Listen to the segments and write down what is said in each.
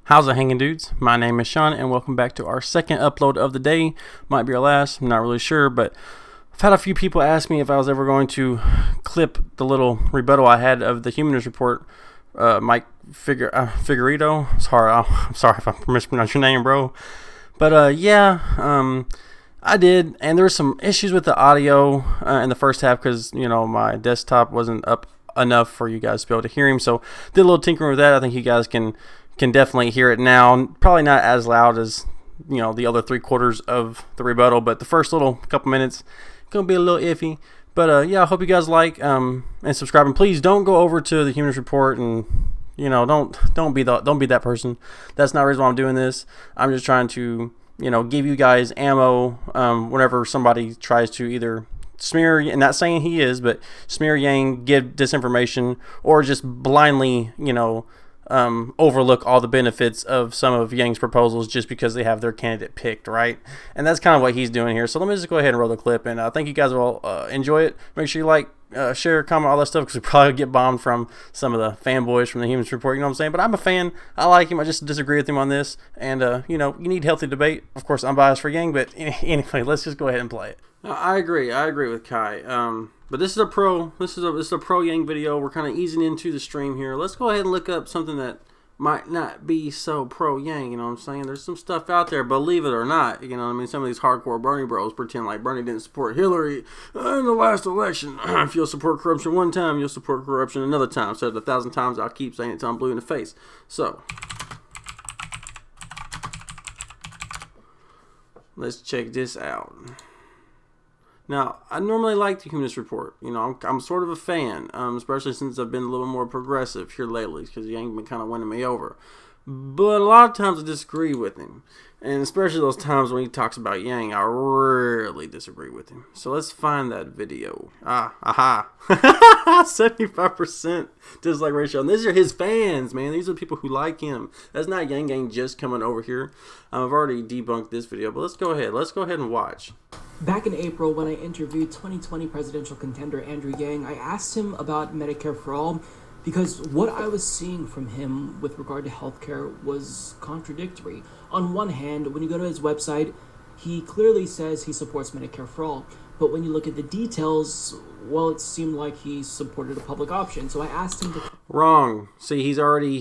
How's it hanging, dudes? My name is Shawn, and welcome back to our second upload of the day. Might be our last, I'm not really sure, but I've had a few people ask me if I was ever going to clip the little rebuttal I had of the Humanist report. Mike Figueredo. I'm sorry if I mispronounced your name, bro. But I did, and there were some issues with the audio in the first half because, my desktop wasn't up enough for you guys to be able to hear him. So did a little tinkering with that. I think you guys can definitely hear it now. Probably not as loud as the other 3/4 of the rebuttal, but the first little couple minutes gonna be a little iffy. But I hope you guys like and subscribe, and please don't go over to the Humanist Report and don't be that person. That's not the reason why I'm doing this. I'm just trying to give you guys ammo whenever somebody tries to either smear, and not saying he is, but smear Yang, give disinformation, or just blindly overlook all the benefits of some of Yang's proposals just because they have their candidate picked, right? And that's kind of what he's doing here. So let me just go ahead and roll the clip, and I think you guys will enjoy it. Make sure you like, share, comment, all that stuff, because we probably get bombed from some of the fanboys from the Humanist Report, you know what I'm saying? But I'm a fan. I like him. I just disagree with him on this. And, you need healthy debate. Of course, I'm biased for Yang, but anyway, let's just go ahead and play it. I agree with Kai. But this is a pro Yang video. We're kind of easing into the stream here. Let's go ahead and look up something that might not be so pro Yang, you know what I'm saying? There's some stuff out there, believe it or not. You know what I mean? Some of these hardcore Bernie bros pretend like Bernie didn't support Hillary in the last election. If you'll support corruption one time, you'll support corruption another time. Said it 1,000 times, I'll keep saying it till I'm blue in the face. So let's check this out. Now, I normally like the Humanist Report. I'm sort of a fan, especially since I've been a little more progressive here lately, because Yang been kind of winning me over. But a lot of times I disagree with him, and especially those times when he talks about Yang, I really disagree with him. So let's find that video. 75% dislike ratio. And these are his fans, man. These are people who like him. That's not Yang Gang just coming over here. I've already debunked this video, but let's go ahead and watch. Back in April, when I interviewed 2020 presidential contender Andrew Yang, I asked him about Medicare for All because what I was seeing from him with regard to healthcare was contradictory. On one hand, when you go to his website, he clearly says he supports Medicare for All, but when you look at the details, well, it seemed like he supported a public option. So I asked him to... Wrong. See, he's already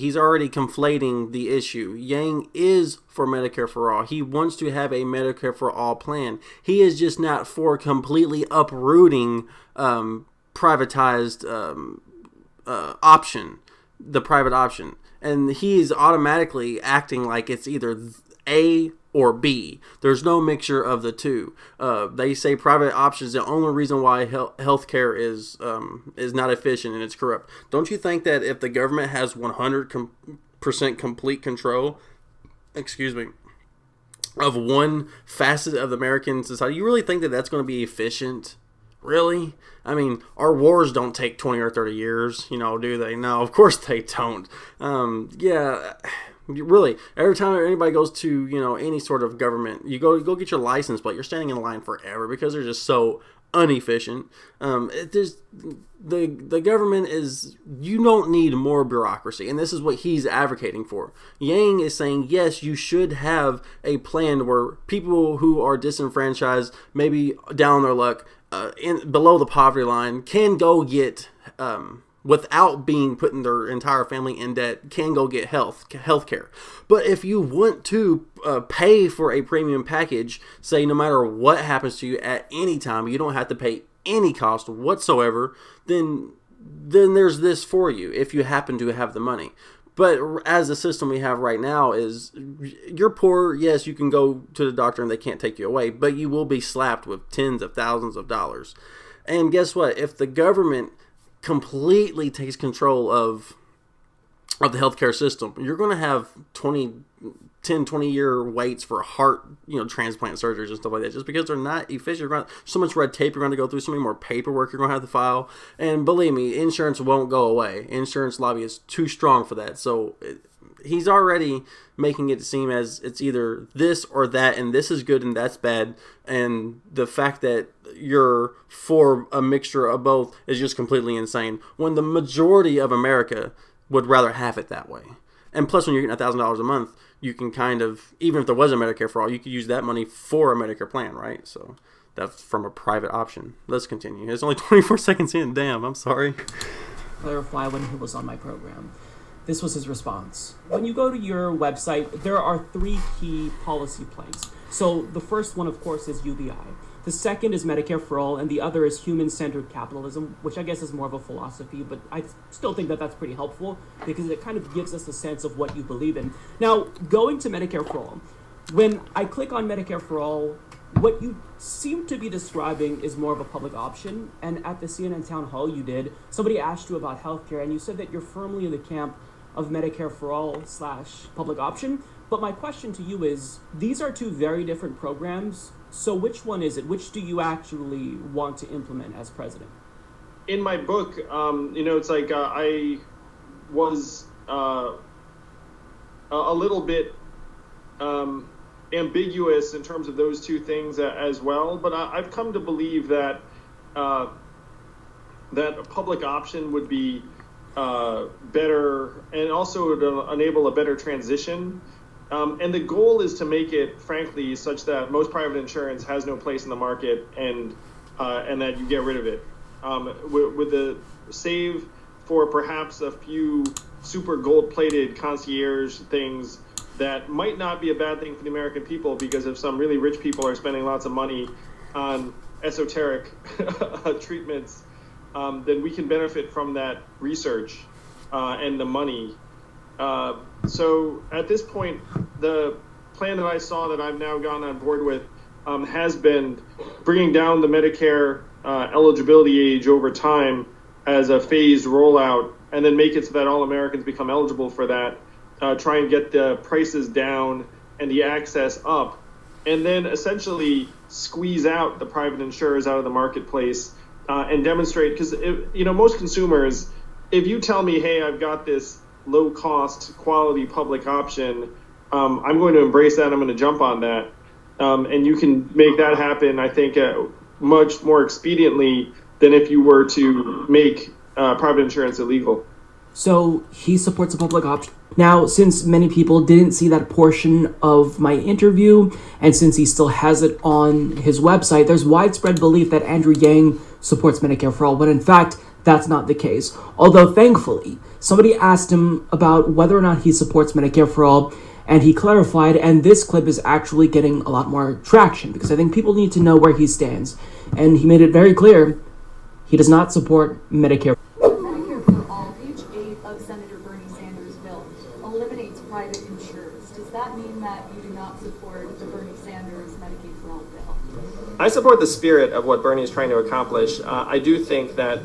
conflating the issue. Yang is for Medicare for All. He wants to have a Medicare for All plan. He is just not for completely uprooting privatized option, the private option. And he is automatically acting like it's either A or B. There's no mixture of the two. They say private option is the only reason why healthcare is not efficient and it's corrupt. Don't you think that if the government has 100% complete control, of one facet of the American society, you really think that that's going to be efficient? Really? I mean, our wars don't take 20 or 30 years, do they? No, of course they don't. Really, every time anybody goes to, any sort of government, you go get your license plate, you're standing in line forever because they're just so inefficient. The government is, you don't need more bureaucracy, and this is what he's advocating for. Yang is saying, yes, you should have a plan where people who are disenfranchised, maybe down on their luck, below the poverty line, can go get without being putting their entire family in debt, can go get health care. But if you want to pay for a premium package, say no matter what happens to you at any time, you don't have to pay any cost whatsoever, then there's this for you if you happen to have the money. But as the system we have right now is, you're poor, yes, you can go to the doctor and they can't take you away, but you will be slapped with tens of thousands of dollars. And guess what? If the government completely takes control of the healthcare system, you're going to have 10-20 year waits for heart transplant surgeries and stuff like that, just because they're not efficient. So much red tape you're going to go through, so many more paperwork you're going to have to file, and believe me, insurance won't go away. Insurance lobby is too strong for that. So he's already making it seem as it's either this or that, and this is good and that's bad, and the fact that you're for a mixture of both is just completely insane, when the majority of America would rather have it that way. And plus, when you're getting $1,000 a month, you can kind of, even if there was a Medicare for all, you could use that money for a Medicare plan, right? So that's from a private option. Let's continue. It's only 24 seconds in. Damn, I'm sorry. Clarify when he was on my program. This was his response. When you go to your website, there are 3 key policy planks. So the first one, of course, is UBI. The second is Medicare for all, and the other is human-centered capitalism, which I guess is more of a philosophy, but I still think that that's pretty helpful because it kind of gives us a sense of what you believe in. Now, going to Medicare for all, when I click on Medicare for all, what you seem to be describing is more of a public option, and at the CNN town hall you did, somebody asked you about healthcare, and you said that you're firmly in the camp of Medicare for all / public option. But my question to you is, these are 2 very different programs, so which one is it? Which do you actually want to implement as president? In my book, it's like I was a little bit ambiguous in terms of those 2 things as well, but I've come to believe that that a public option would be better, and also to enable a better transition. And the goal is to make it, frankly, such that most private insurance has no place in the market, and that you get rid of it. With the save for perhaps a few super gold-plated concierge things that might not be a bad thing for the American people, because if some really rich people are spending lots of money on esoteric treatments, then we can benefit from that research and the money. So at this point, the plan that I saw that I've now gone on board with has been bringing down the Medicare eligibility age over time as a phased rollout, and then make it so that all Americans become eligible for that, try and get the prices down and the access up, and then essentially squeeze out the private insurers out of the marketplace and demonstrate, because most consumers, if you tell me, hey, I've got this low-cost, quality public option, I'm going to embrace that. I'm going to jump on that. And you can make that happen, I think, much more expediently than if you were to make private insurance illegal. So he supports a public option. Now, since many people didn't see that portion of my interview, and since he still has it on his website, there's widespread belief that Andrew Yang supports Medicare for all, when in fact, that's not the case. Although, thankfully, somebody asked him about whether or not he supports Medicare for all, and he clarified, and this clip is actually getting a lot more traction, because I think people need to know where he stands. And he made it very clear, he does not support Medicare. Medicare for all, page 8 of Senator Bernie Sanders' bill, eliminates private insurers. Does that mean that you do not support the Bernie Sanders Medicaid for all bill? I support the spirit of what Bernie is trying to accomplish. I do think that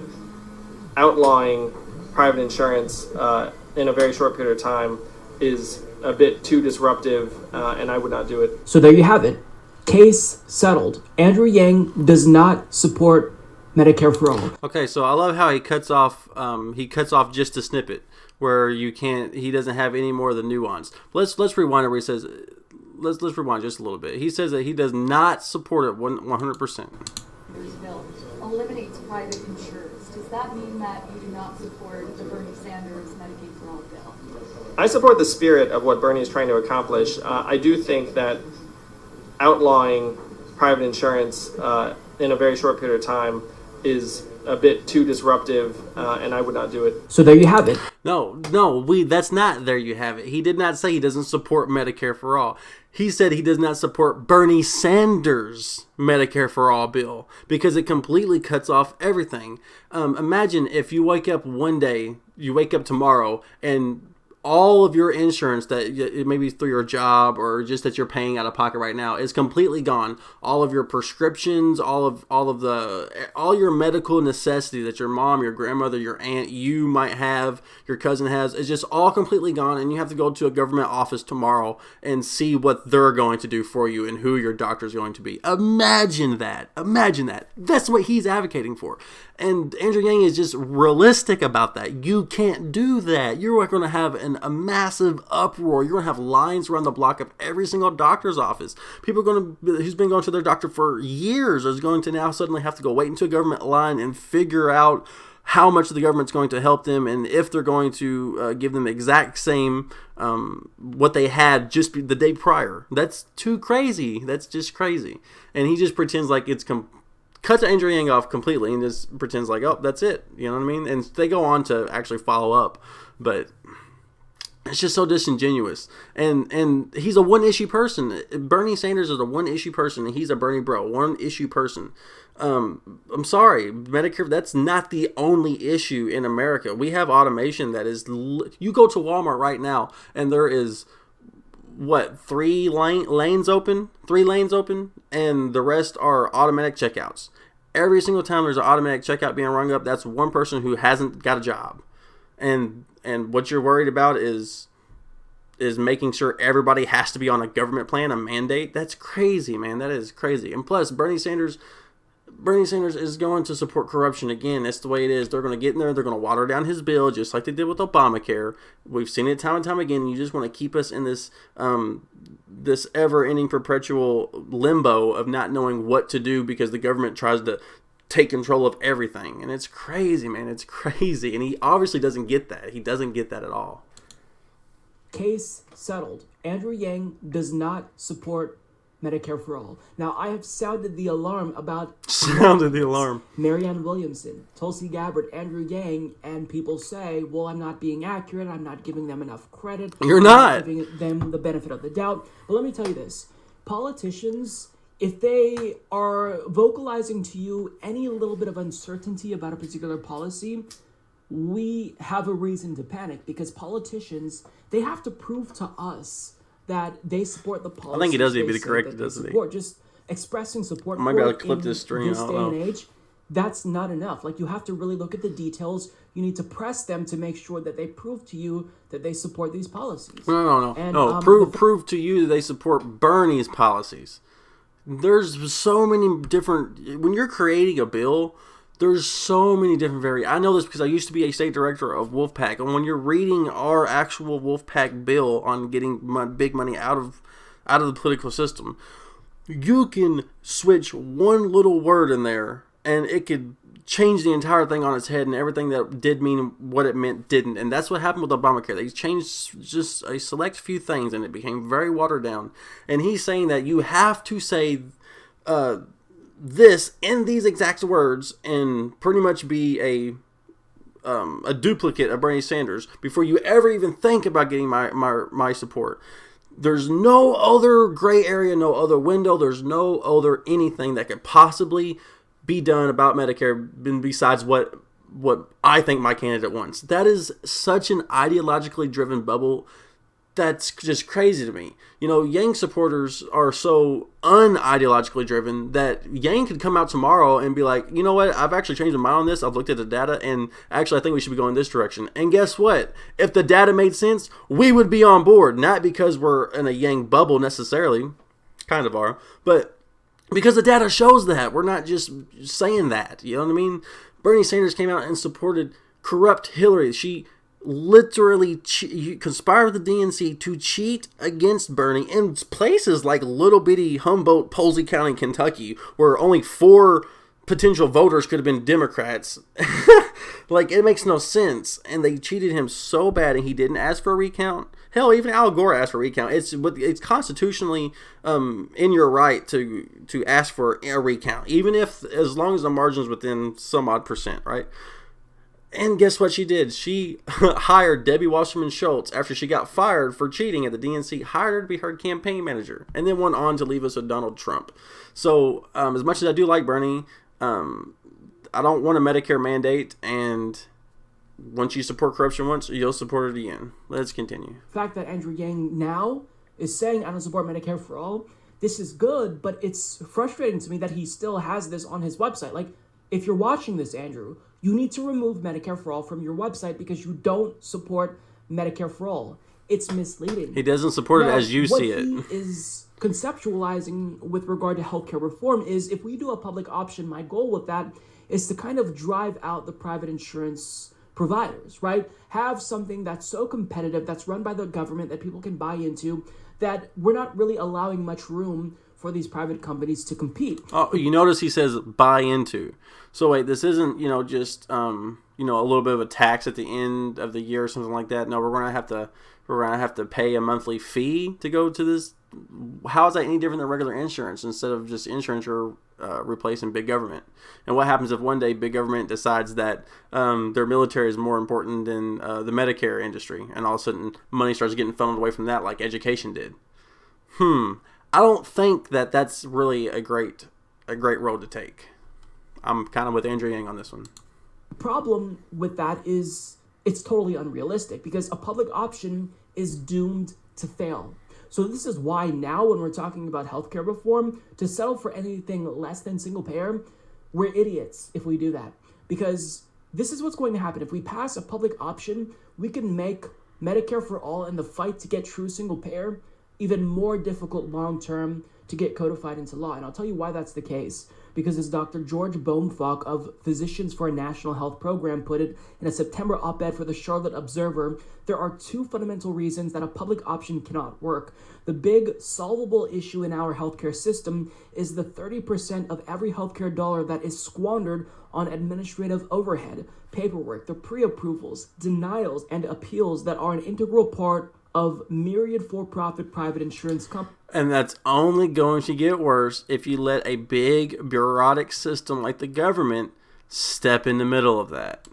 outlawing private insurance in a very short period of time is a bit too disruptive, and I would not do it. So there you have it. Case settled. Andrew Yang does not support Medicare for all. Okay, so I love how he cuts off just a snippet where he doesn't have any more of the nuance. Let's rewind it where he says, let's rewind just a little bit. He says that he does not support it 100%. Bill eliminates private insurers. Does that mean that you do not support the Bernie Sanders Medicaid for all bill? I support the spirit of what Bernie is trying to accomplish. I do think that outlawing private insurance in a very short period of time is a bit too disruptive, and I would not do it. So there you have it. No, that's not there you have it. He did not say he doesn't support Medicare for all. He said he does not support Bernie Sanders' Medicare for all bill because it completely cuts off everything. Imagine if you wake up one day, you wake up tomorrow, and all of your insurance that maybe through your job or just that you're paying out of pocket right now is completely gone. All of your prescriptions, all your medical necessity that your mom, your grandmother, your aunt, you might have, your cousin has, is just all completely gone, and you have to go to a government office tomorrow and see what they're going to do for you and who your doctor is going to be. Imagine that. That's what he's advocating for. And Andrew Yang is just realistic about that. You can't do that. You're going to have a massive uproar. You're going to have lines around the block of every single doctor's office. People who's been going to their doctor for years is going to now suddenly have to go wait into a government line and figure out how much the government's going to help them, and if they're going to give them exact same what they had just the day prior. That's too crazy. That's just crazy. And he just pretends like it's cuts Andrew Yang off completely and just pretends like, oh, that's it. You know what I mean? And they go on to actually follow up, but it's just so disingenuous. And he's a one-issue person. Bernie Sanders is a one-issue person, and he's a Bernie bro, one-issue person. I'm sorry, Medicare, that's not the only issue in America. We have automation that is... You go to Walmart right now, and there is... what, 3 lanes open, and the rest are automatic checkouts. Every single time there's an automatic checkout being rung up, that's one person who hasn't got a job. And what you're worried about is making sure everybody has to be on a government plan, a mandate. That's crazy, man. That is crazy. And plus, Bernie Sanders is going to support corruption again. That's the way it is. They're going to get in there. They're going to water down his bill just like they did with Obamacare. We've seen it time and time again. You just want to keep us in this this ever-ending perpetual limbo of not knowing what to do because the government tries to take control of everything. And it's crazy, man. It's crazy. And he obviously doesn't get that. He doesn't get that at all. Case settled. Andrew Yang does not support Medicare for all. Now, I have sounded the alarm about... Marianne Williamson, Tulsi Gabbard, Andrew Yang, and people say, well, I'm not being accurate, I'm not giving them enough credit. You're not. Giving them the benefit of the doubt. But let me tell you this. Politicians, if they are vocalizing to you any little bit of uncertainty about a particular policy, we have a reason to panic because politicians, they have to prove to us that they support the policy. I think he does need to be corrected, doesn't he? Just expressing support I might be able to clip this stream. This day and age, that's not enough. Like, you have to really look at the details. You need to press them to make sure that they prove to you that they support these policies. No. And, prove to you that they support Bernie's policies. There's so many different... When you're creating a bill... There's so many different I know this because I used to be a state director of Wolfpack, and when you're reading our actual Wolfpack bill on getting big money out of the political system, you can switch one little word in there, and it could change the entire thing on its head, and everything that did mean what it meant didn't. And that's what happened with Obamacare. They changed just a select few things, and it became very watered down. And he's saying that you have to say... this in these exact words and pretty much be a duplicate of Bernie Sanders before you ever even think about getting my support. There's no other gray area, no other window. There's no other anything that could possibly be done about Medicare besides what I think my candidate wants. That is such an ideologically driven bubble. That's just crazy to me. You know, Yang supporters are so unideologically driven that Yang could come out tomorrow and be like, you know what, I've actually changed my mind on this. I've looked at the data, and actually I think we should be going this direction. And guess what? If the data made sense, we would be on board. Not because we're in a Yang bubble necessarily, kind of are, but because the data shows that. We're not just saying that. You know what I mean? Bernie Sanders came out and supported corrupt Hillary. She literally conspired with the DNC to cheat against Bernie in places like little bitty Humboldt, Polsey County, Kentucky, where only 4 potential voters could have been Democrats. Like, it makes no sense. And they cheated him so bad, and he didn't ask for a recount. Hell, even Al Gore asked for a recount. It's constitutionally in your right to ask for a recount, even if, as long as the margin's within some odd percent, right? And guess what she did? She hired Debbie Wasserman Schultz after she got fired for cheating at the DNC, hired her to be her campaign manager, and then went on to leave us with Donald Trump. So as much as I do like Bernie, I don't want a Medicare mandate, and once you support corruption once, you'll support it again. Let's continue. The fact that Andrew Yang now is saying I don't support Medicare for all, this is good, but it's frustrating to me that he still has this on his website. Like, if you're watching this, Andrew, you need to remove Medicare for all from your website because you don't support Medicare for all. It's misleading. He doesn't support it as you see it. What he is conceptualizing with regard to healthcare reform is, if we do a public option, my goal with that is to kind of drive out the private insurance providers, right? Have something that's so competitive, that's run by the government, that people can buy into, that we're not really allowing much room for these private companies to compete. Oh, you notice he says buy into. So wait, this isn't, just a little bit of a tax at the end of the year or something like that. No, we're gonna have to pay a monthly fee to go to this. How is that any different than regular insurance? Instead of just insurance, you're replacing big government. And what happens if one day big government decides that their military is more important than the Medicare industry, and all of a sudden money starts getting funneled away from that, like education did? I don't think that that's really a great road to take. I'm kind of with Andrew Yang on this one. The problem with that is it's totally unrealistic because a public option is doomed to fail. So this is why now when we're talking about healthcare reform, to settle for anything less than single payer, we're idiots if we do that. Because this is what's going to happen. If we pass a public option, we can make Medicare for all and the fight to get true single payer even more difficult long-term to get codified into law. And I'll tell you why that's the case. Because as Dr. George Boumfalk of Physicians for a National Health Program put it in a September op-ed for the Charlotte Observer, there are two fundamental reasons that a public option cannot work. The big solvable issue in our healthcare system is the 30% of every healthcare dollar that is squandered on administrative overhead, paperwork, the pre-approvals, denials, and appeals that are an integral part of myriad for-profit private insurance companies. And that's only going to get worse if you let a big bureaucratic system like the government step in the middle of that.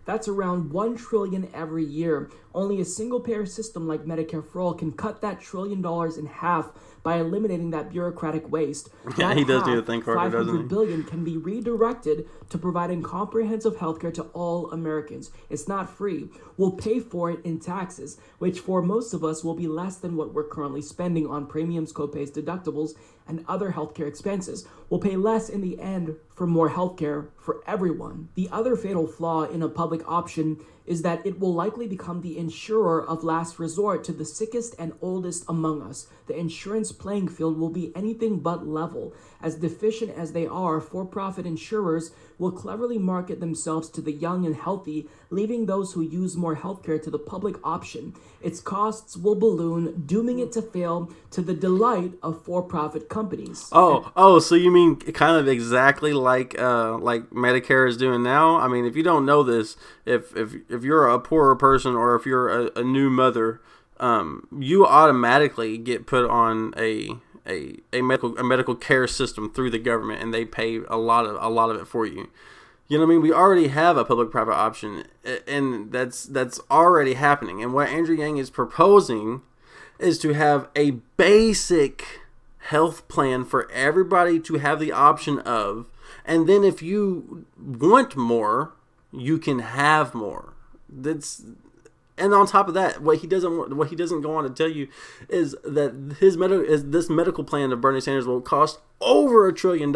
That's around $1 trillion every year. Only a single-payer system like Medicare for All can cut that $1 trillion in half by eliminating that bureaucratic waste. Yeah, he does need to think harder, doesn't he? $500 billion can be redirected to providing comprehensive healthcare to all Americans. It's not free. We'll pay for it in taxes, which for most of us will be less than what we're currently spending on premiums, copays, deductibles, and other healthcare expenses. We'll pay less in the end for more healthcare for everyone. The other fatal flaw in a public option is that it will likely become the insurer of last resort to the sickest and oldest among us. The insurance playing field will be anything but level. As deficient as they are, for-profit insurers will cleverly market themselves to the young and healthy, leaving those who use more healthcare to the public option. Its costs will balloon, dooming it to fail to the delight of for-profit companies. So you mean kind of exactly like Medicare is doing now? I mean, if you don't know this, if you're a poorer person or if you're a new mother, you automatically get put on a medical care system through the government, and they pay a lot of it for you. You know what I mean? We already have a public-private option, and that's already happening. And what Andrew Yang is proposing is to have a basic health plan for everybody to have the option of, and then if you want more, you can have more. And on top of that, what he doesn't go on to tell you is that this medical plan of Bernie Sanders will cost over $1 trillion.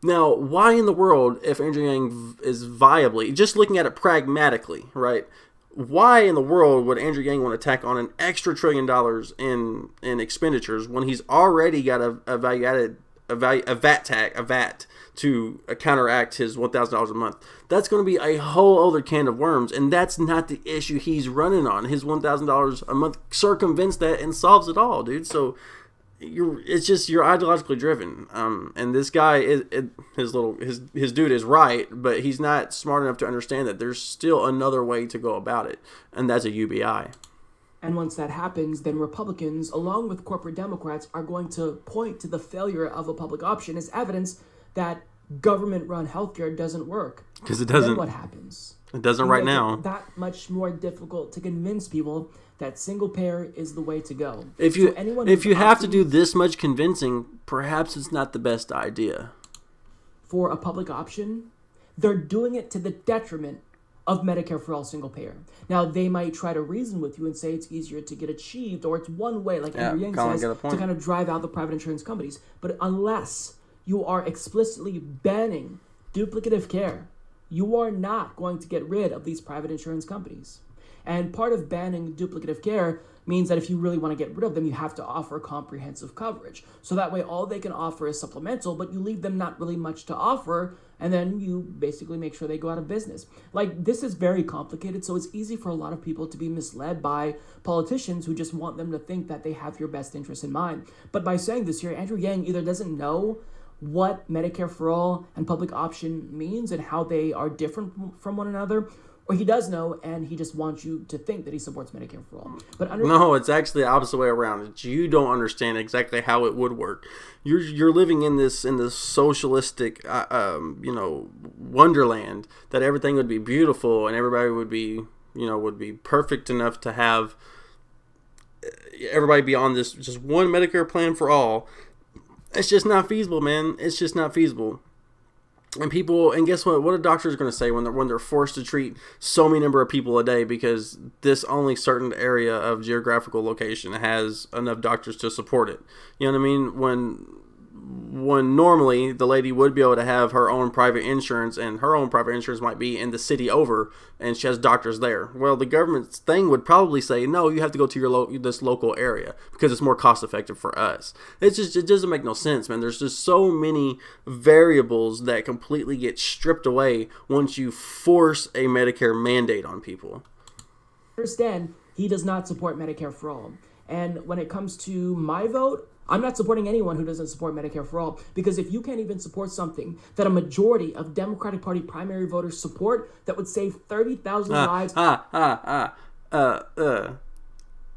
Now, why in the world, if Andrew Yang is viably, just looking at it pragmatically, right? Why in the world would Andrew Yang want to tack on an extra $1 trillion in expenditures when he's already got a VAT to counteract his $1,000 a month? That's going to be a whole other can of worms, and that's not the issue he's running on. His $1,000 a month circumvents that and solves it all, dude. So you're ideologically driven. And this guy his dude is right, but he's not smart enough to understand that there's still another way to go about it, and that's a UBI. And once that happens, then Republicans, along with corporate Democrats, are going to point to the failure of a public option as evidence that government-run healthcare doesn't work. Because it doesn't. Then what happens? It doesn't right now. It's that much more difficult to convince people that single-payer is the way to go. If you have to do this much convincing, perhaps it's not the best idea. For a public option, they're doing it to the detriment of Medicare for all single payer. Now, they might try to reason with you and say it's easier to get achieved, or it's one way, like Andrew Yang says, to kind of drive out the private insurance companies. But unless you are explicitly banning duplicative care, you are not going to get rid of these private insurance companies. And part of banning duplicative care means that if you really want to get rid of them, you have to offer comprehensive coverage. So that way all they can offer is supplemental, but you leave them not really much to offer, and then you basically make sure they go out of business. Like, this is very complicated, so it's easy for a lot of people to be misled by politicians who just want them to think that they have your best interest in mind. But by saying this here, Andrew Yang either doesn't know what Medicare for All and public option means and how they are different from one another, or he does know and he just wants you to think that he supports Medicare for All. But no, it's actually the opposite way around. It's you don't understand exactly how it would work. You're living in this socialistic wonderland that everything would be beautiful and everybody would be perfect enough to have everybody be on this just one Medicare plan for all. It's just not feasible, man. It's just not feasible. And guess what? What are doctors going to say when they're forced to treat so many number of people a day because this only certain area of geographical location has enough doctors to support it? You know what I mean? When normally the lady would be able to have her own private insurance, and her own private insurance might be in the city over, and she has doctors there. Well, the government's thing would probably say, no, you have to go to this local area because it's more cost effective for us. It doesn't make no sense, man. There's just so many variables that completely get stripped away once you force a Medicare mandate on people. Understand, he does not support Medicare for All. And when it comes to my vote, I'm not supporting anyone who doesn't support Medicare for All, because if you can't even support something that a majority of Democratic Party primary voters support that would save 30,000 lives...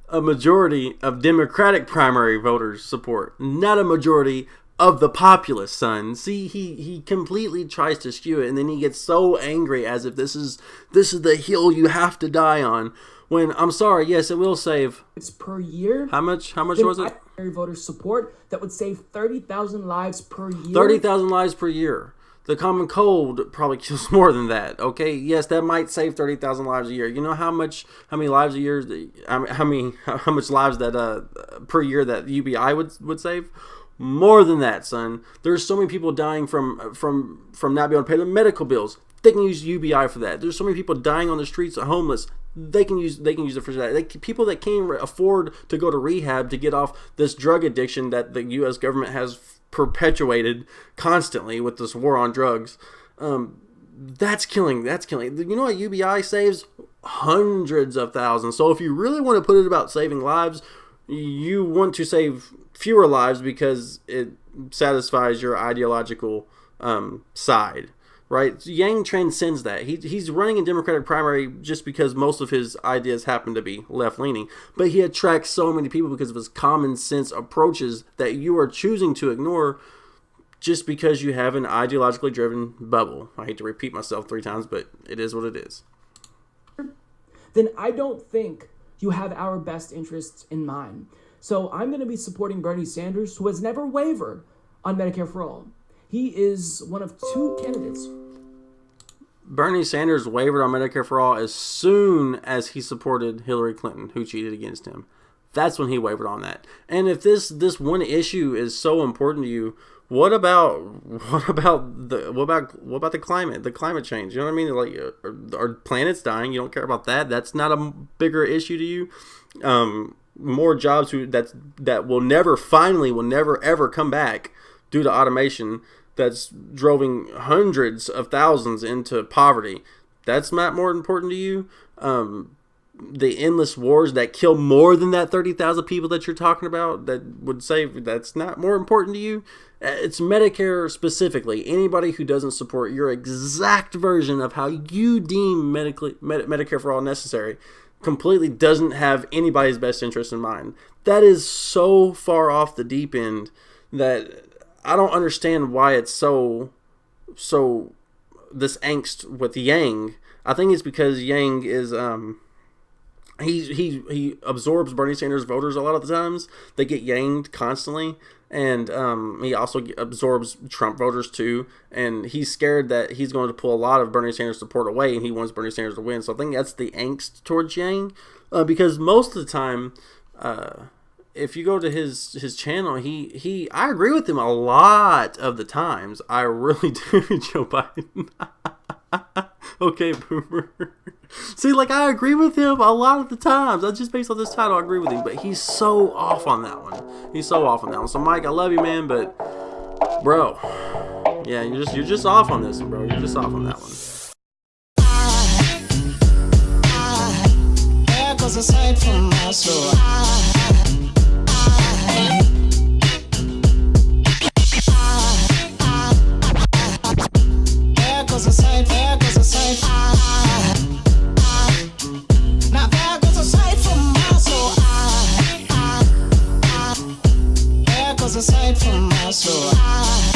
A majority of Democratic primary voters support, not a majority of the populace, son. See, he completely tries to skew it, and then he gets so angry as if this is the hill you have to die on. When, I'm sorry, yes, it will save... It's per year. How much was it? Voters support that would save 30,000 lives per year. 30,000 lives per year. The common cold probably kills more than that. Okay, yes, that might save 30,000 lives a year. You know how many lives a year? How much lives that per year that UBI would save? More than that, son. There's so many people dying from not being able to pay their medical bills. They can use UBI for that. There's so many people dying on the streets, homeless. They can use it for that. People that can't afford to go to rehab to get off this drug addiction that the U.S. government has perpetuated constantly with this war on drugs. That's killing. You know what UBI saves? Hundreds of thousands. So if you really want to put it about saving lives, you want to save fewer lives because it satisfies your ideological side. Right? Yang transcends that. He's running in Democratic primary just because most of his ideas happen to be left-leaning. But he attracts so many people because of his common sense approaches that you are choosing to ignore just because you have an ideologically driven bubble. I hate to repeat myself 3 times, but it is what it is. Then I don't think you have our best interests in mind. So I'm going to be supporting Bernie Sanders, who has never wavered on Medicare for All. He is one of 2 candidates. Bernie Sanders wavered on Medicare for All as soon as he supported Hillary Clinton, who cheated against him. That's when he wavered on that. And if this one issue is so important to you, what about the climate? The climate change. You know what I mean? Like, our planet's dying. You don't care about that. That's not a bigger issue to you. More jobs that will never ever come back due to automation. That's droving hundreds of thousands into poverty. That's not more important to you. The endless wars that kill more than that 30,000 people that you're talking about that would save, that's not more important to you. It's Medicare specifically. Anybody who doesn't support your exact version of how you deem Medicare for All necessary completely doesn't have anybody's best interest in mind. That is so far off the deep end that I don't understand why it's so this angst with Yang. I think it's because Yang is he absorbs Bernie Sanders voters a lot of the times. They get yanged constantly, and he also absorbs Trump voters too. And he's scared that he's going to pull a lot of Bernie Sanders support away, and he wants Bernie Sanders to win. So I think that's the angst towards Yang, because most of the time, if you go to his channel, I agree with him a lot of the times. I really do, Joe Biden. Okay, boomer. See, like, I agree with him a lot of the times. That's just based on this title, I agree with him. But he's so off on that one. He's so off on that one. So, Mike, I love you, man, but, bro, yeah, you're just off on this one, bro. You're just off on that one. There goes a sight from my soul. There goes a sight, there goes a sight. Now there goes a sight from my soul. There goes a sight from my soul.